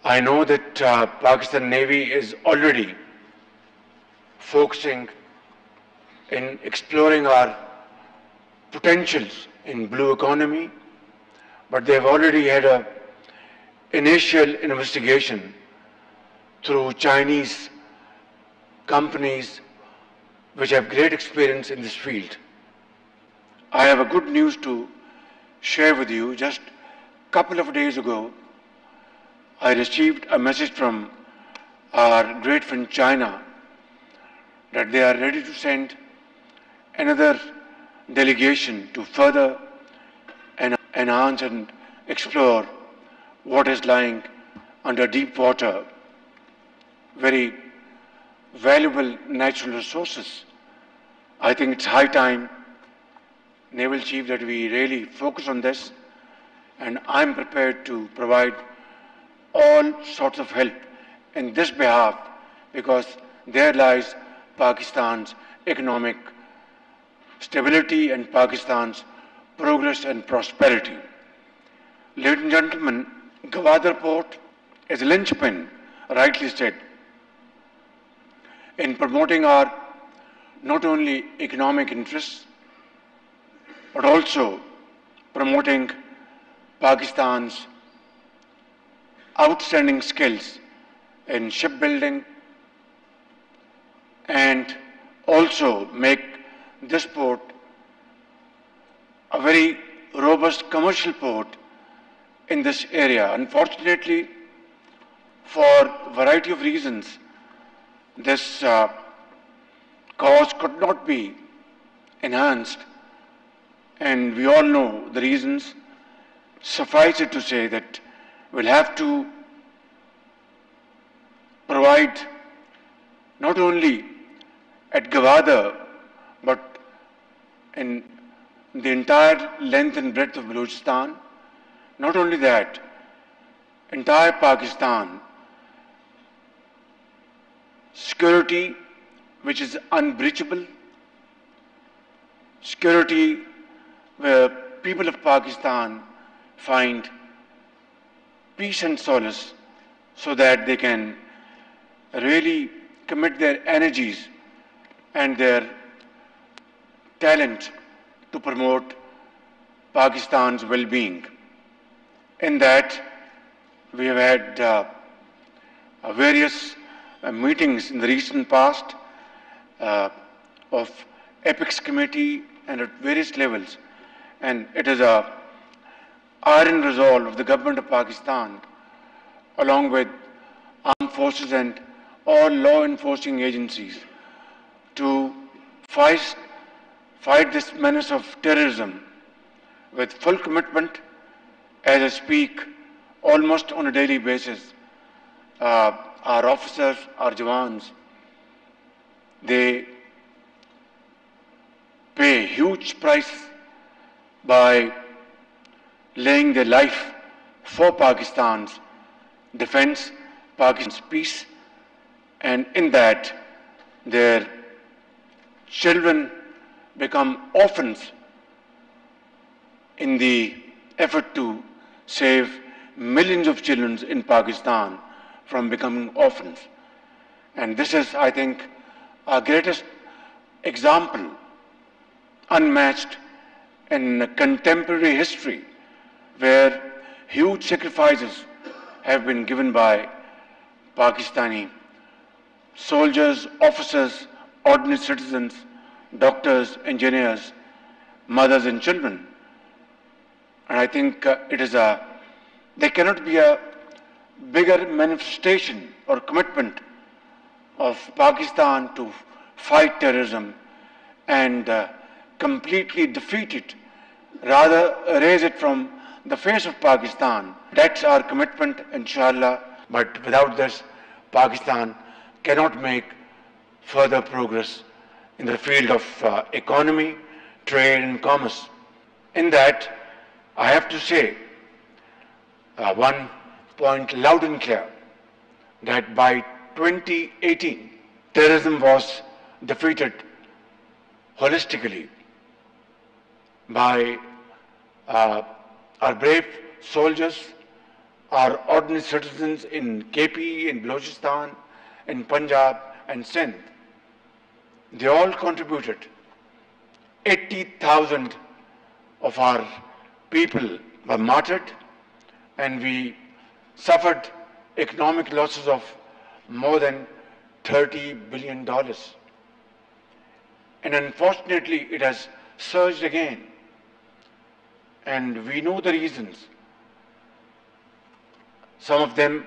I know that Pakistan Navy is already focusing in exploring our potentials in blue economy, but they have already had a initial investigation through Chinese companies which have great experience in this field. I have a good news to share with you. Just a couple of days ago, I received a message from our great friend China that they are ready to send another delegation to further enhance and explore what is lying under deep water, very valuable natural resources. I think it's high time, Naval Chief, that we really focus on this, and I'm prepared to provide all sorts of help in this behalf, because there lies Pakistan's economic stability and Pakistan's progress and prosperity. Ladies and gentlemen, Gwadar Port is a linchpin, rightly said, in promoting our not only economic interests, but also promoting Pakistan's outstanding skills in shipbuilding, and also make this port a very robust commercial port in this area. Unfortunately, for a variety of reasons, this cause could not be enhanced, and we all know the reasons. Suffice it to say that we'll have to provide not only at Gwadar, but in the entire length and breadth of Balochistan. Not only that, entire Pakistan, security which is unbreachable, security where people of Pakistan find peace and solace so that they can really commit their energies and their talent to promote Pakistan's well-being. In that, we have had various meetings in the recent past of Apex Committee and at various levels, and it is a iron resolve of the government of Pakistan, along with armed forces and all law enforcing agencies, to fight this menace of terrorism with full commitment. As I speak, almost on a daily basis, our officers, our Jawans, they pay huge price by laying their life for Pakistan's defense, Pakistan's peace, and in that their children become orphans in the effort to save millions of children in Pakistan from becoming orphans. And this is, I think, our greatest example, unmatched in contemporary history, where huge sacrifices have been given by Pakistani soldiers, officers, ordinary citizens, doctors, engineers, mothers and children. And I think there cannot be a bigger manifestation or commitment of Pakistan to fight terrorism and completely defeat it, rather erase it from the face of Pakistan. That's our commitment, inshallah. But without this, Pakistan cannot make further progress in the field of economy, trade and commerce. In that, I have to say one point loud and clear, that by 2018, terrorism was defeated holistically by our brave soldiers, our ordinary citizens in KP, in Balochistan, in Punjab and Sindh. They all contributed. 80,000 of our people were martyred, and we suffered economic losses of more than $30 billion. And unfortunately, it has surged again. And we know the reasons. Some of them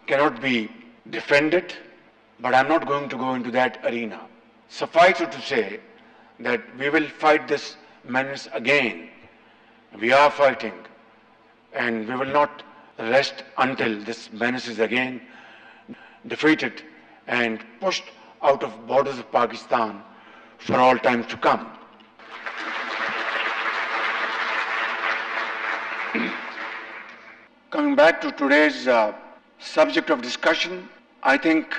cannot be defended, but I'm not going to go into that arena. Suffice it to say that we will fight this menace again. We are fighting, and we will not rest until this menace is again defeated and pushed out of borders of Pakistan for all time to come. Coming back to today's subject of discussion, I think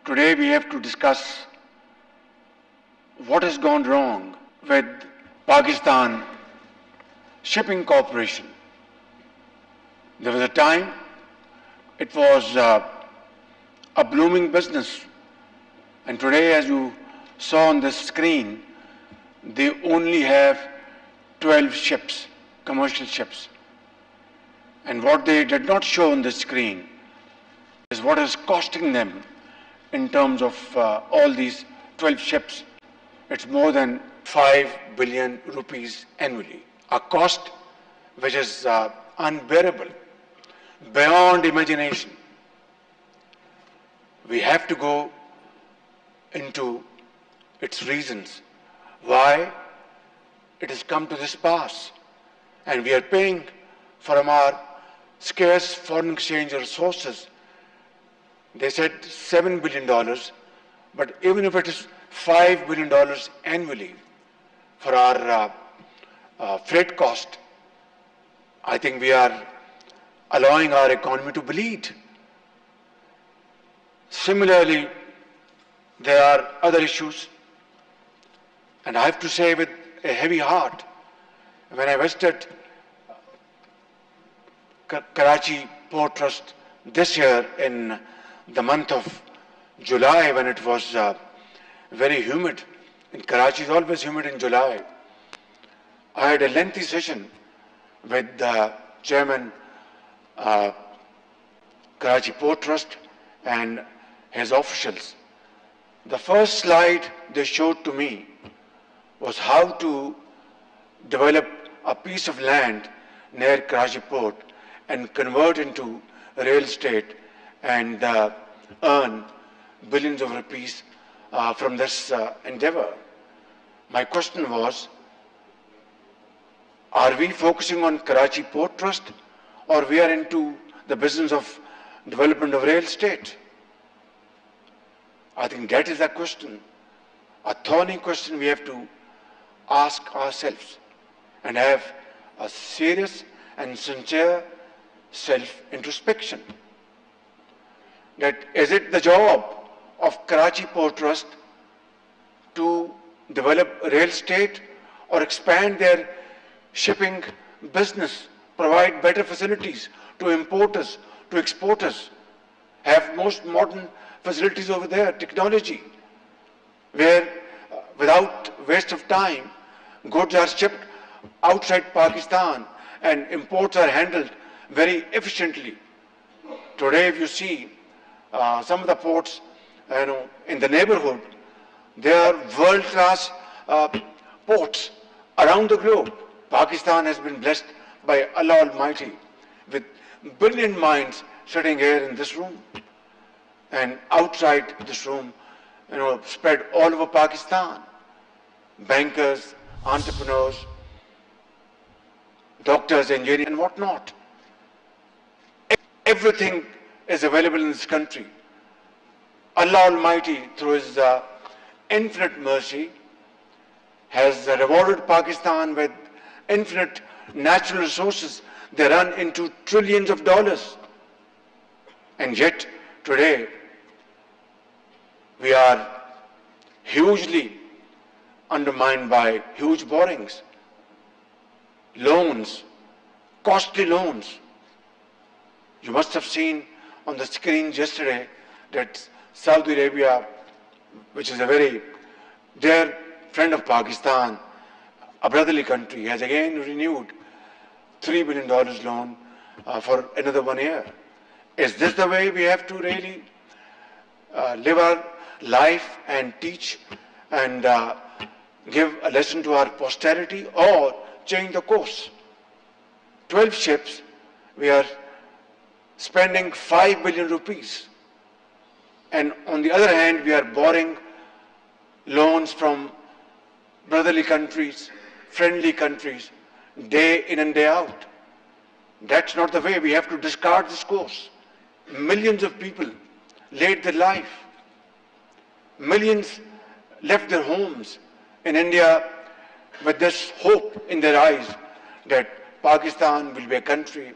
today we have to discuss what has gone wrong with Pakistan Shipping Corporation. There was a time it was a blooming business, and today, as you saw on the screen, they only have 12 ships, commercial ships. And what they did not show on the screen is what is costing them in terms of all these 12 ships. It's more than 5 billion rupees annually, a cost which is unbearable, beyond imagination. We have to go into its reasons, why it has come to this pass. And we are paying from our scarce foreign exchange resources. They said $7 billion, but even if it is $5 billion annually for our freight cost, I think we are allowing our economy to bleed. Similarly, there are other issues, and I have to say with a heavy heart, when I visited Karachi Port Trust this year in the month of July, when it was very humid. In Karachi, it's always humid in July. I had a lengthy session with the chairman, Karachi Port Trust, and his officials. The first slide they showed to me was how to develop a piece of land near Karachi Port and convert into real estate and earn billions of rupees from this endeavor. My question was, are we focusing on Karachi Port Trust, or we are into the business of development of real estate? I think that is a question, a thorny question we have to ask ourselves and have a serious and sincere self-introspection. That is it the job of Karachi Port Trust to develop real estate or expand their shipping business, provide better facilities to importers, to exporters, have most modern facilities over there, technology, where without waste of time, goods are shipped outside Pakistan and imports are handled very efficiently. Today, if you see some of the ports in the neighborhood, they are world-class ports around the globe. Pakistan has been blessed by Allah Almighty with brilliant minds sitting here in this room and outside this room, spread all over Pakistan. Bankers, entrepreneurs, doctors, engineers, and whatnot. Everything is available in this country. Allah Almighty, through His infinite mercy, has rewarded Pakistan with infinite natural resources. They run into trillions of dollars. And yet, today, we are hugely undermined by huge borrowings, loans, costly loans. You must have seen on the screens yesterday that Saudi Arabia, which is a very dear friend of Pakistan, a brotherly country, has again renewed $3 billion loan for another 1 year. Is this the way we have to really live our life and teach and give a lesson to our posterity, or change the course? 12 ships, we are spending 5 billion rupees. And on the other hand, we are borrowing loans from brotherly countries, friendly countries, day in and day out. That's not the way. We have to discard this course. Millions of people laid their life. Millions left their homes in India with this hope in their eyes that Pakistan will be a country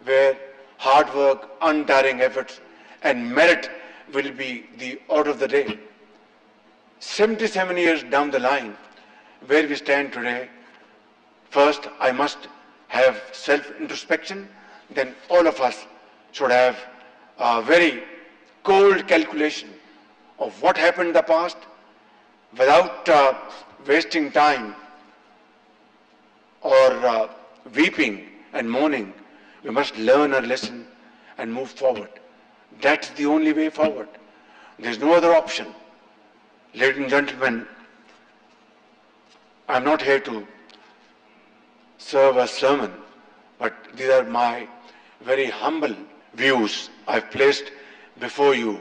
where hard work, untiring efforts, and merit will be the order of the day. 77 years down the line, where we stand today, first I must have self-introspection, then all of us should have a very cold calculation of what happened in the past without wasting time or weeping and mourning. We must learn our lesson and move forward. That's the only way forward. There's no other option. Ladies and gentlemen, I'm not here to serve a sermon, but these are my very humble views I've placed before you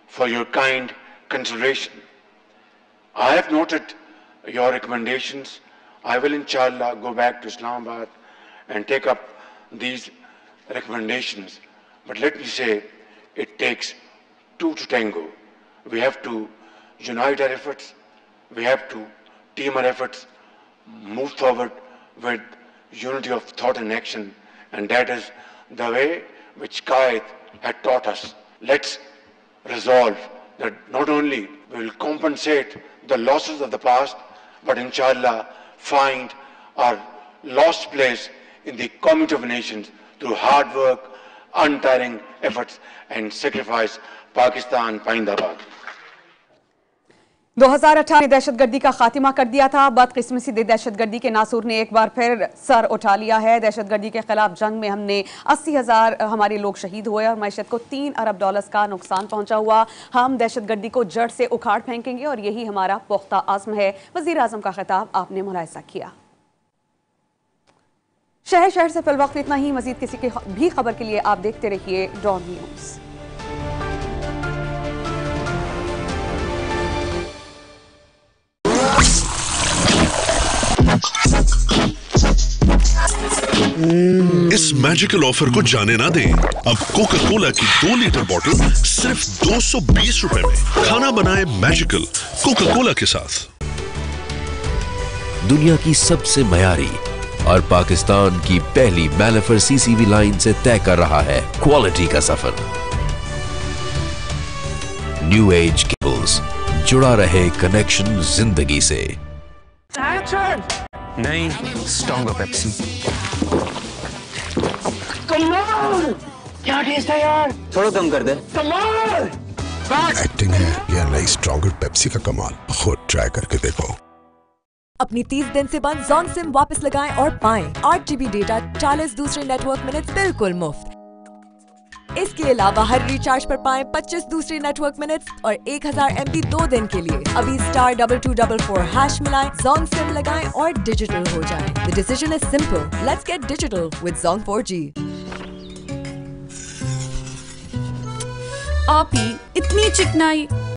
for your kind consideration. I have noted your recommendations. I will, inshallah, go back to Islamabad and take up these recommendations. But let me say, it takes two to tango. We have to unite our efforts. We have to team our efforts, move forward with unity of thought and action. And that is the way which Qaid had taught us. Let's resolve that not only we will compensate the losses of the past, but inshallah find our lost place in the community of nations through hard work, untiring efforts and sacrifice. Pakistan Paindabad. 2018 ने दहशतगर्दी का खात्मा कर दिया था। बदकिस्मती से दहशतगर्दी के नासूर ने एक बार फिर सर उठा लिया है। दहशतगर्दी के खिलाफ जंग में हमने 80,000 हमारे लोग शहीद हुए और मैशत को $3 अरब का नुकसान पहुंचा हुआ। हम दहशतगर्दी को जड़ से उखाड़ फेंकेंगे और यही हमारा पुख्ता आज़म है। वज़ीर आज़म का खिताब आपने मुलाहिज़ा किया। शहर से फिलवक्त इतना ही। मजीद किसी की भी खबर के लिए आप देखते रहिए डॉन न्यूज़। इस मैजिकल ऑफर को जाने ना दें। अब कोका कोला की 2 लीटर बोतल सिर्फ 220 रुपए में। खाना बनाए मैजिकल कोका कोला के साथ। दुनिया की सबसे मयारी और पाकिस्तान की पहली मैलेफर सीसीवी लाइन से तय कर रहा है क्वालिटी का सफर। न्यू एज केबल्स, जुड़ा रहे कनेक्शन जिंदगी से। नहीं, स्ट्रॉन्गर पेप्सी। कमाल! क्या टेस्ट है यार? थोड़ा कम कर दे। कमाल! एक्टिंग है या नई स्ट्रॉन्गर पेप्सी का कमाल, खुद ट्राई करके देखो। अपनी 30 दिन से बंद जॉन सिम वापस लगाएं और पाएं 8 GB डेटा, 40 दूसरे नेटवर्क मिनट्स बिल्कुल मुफ्त। इसके अलावा हर रिचार्ज पर पाएं 25 दूसरे नेटवर्क मिनट्स और 1000 MB 2 दिन के लिए। अभी *2244# मिलाएं, जॉन सिम लगाएं और डिजिटल हो जाएं। The decision is simple. Let's get digital with Zone 4G. आप ही इतनी चिकनाई